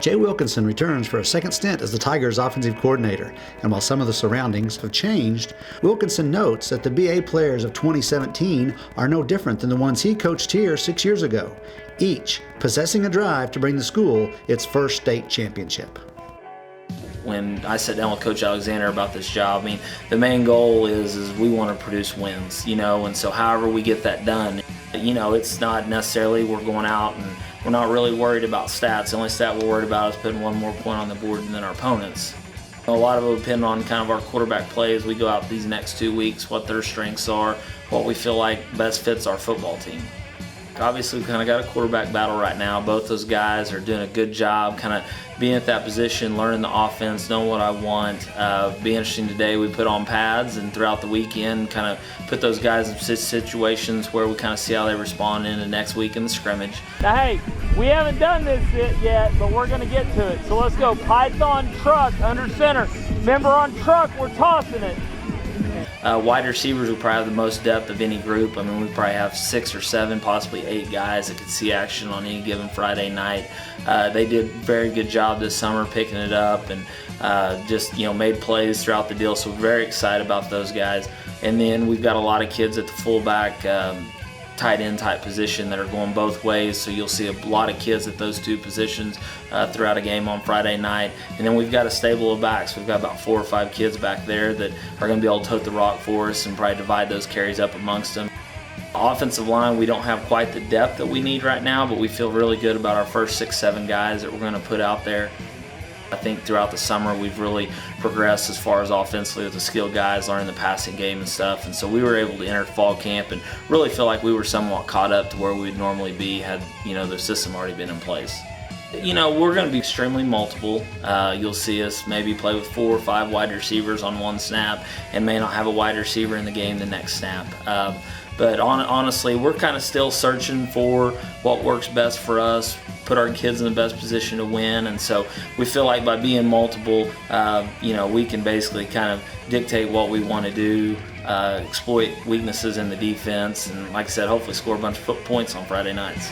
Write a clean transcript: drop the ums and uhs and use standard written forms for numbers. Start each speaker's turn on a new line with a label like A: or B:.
A: Jay Wilkinson returns for a second stint as the Tigers' offensive coordinator, and while some of the surroundings have changed, Wilkinson notes that the BA players of 2017 are no different than the ones he coached here 6 years ago, each possessing a drive to bring the school its first state championship.
B: When I sat down with Coach Alexander about this job, the main goal is we want to produce wins, and so however we get that done, it's not necessarily we're going out and we're not really worried about stats. The only stat we're worried about is putting one more point on the board than our opponents. A lot of it will depend on kind of our quarterback play as we go out these next 2 weeks, what their strengths are, what we feel like best fits our football team. Obviously, we've kind of got a quarterback battle right now. Both those guys are doing a good job kind of being at that position, learning the offense, knowing what I want. Be interesting today. We put on pads and throughout the weekend kind of put those guys in situations where we kind of see how they respond in the next week in the scrimmage.
C: Now, hey, we haven't done this yet, but we're going to get to it. So let's go. Python truck under center. Remember, on truck, we're tossing it.
B: Wide receivers, we probably have the most depth of any group. We probably have 6 or 7, possibly 8 guys that could see action on any given Friday night. They did a very good job this summer picking it up and just made plays throughout the deal. So we're very excited about those guys. And then we've got a lot of kids at the fullback, tight end type position that are going both ways, so you'll see a lot of kids at those 2 positions throughout a game on Friday night. And then we've got a stable of backs. We've got about 4 or 5 kids back there that are going to be able to tote the rock for us and probably divide those carries up amongst them. Offensive line, we don't have quite the depth that we need right now, but we feel really good about our first 6, 7 guys that we're going to put out there. I think throughout the summer we've really progressed as far as offensively with the skilled guys, learning the passing game and stuff, and so we were able to enter fall camp and really feel like we were somewhat caught up to where we would normally be had the system already been in place. We're going to be extremely multiple. You'll see us maybe play with 4 or 5 wide receivers on one snap and may not have a wide receiver in the game the next snap. But honestly, we're kind of still searching for what works best for us, put our kids in the best position to win, and so we feel like by being multiple, we can basically kind of dictate what we want to do, exploit weaknesses in the defense, and like I said, hopefully score a bunch of points on Friday nights.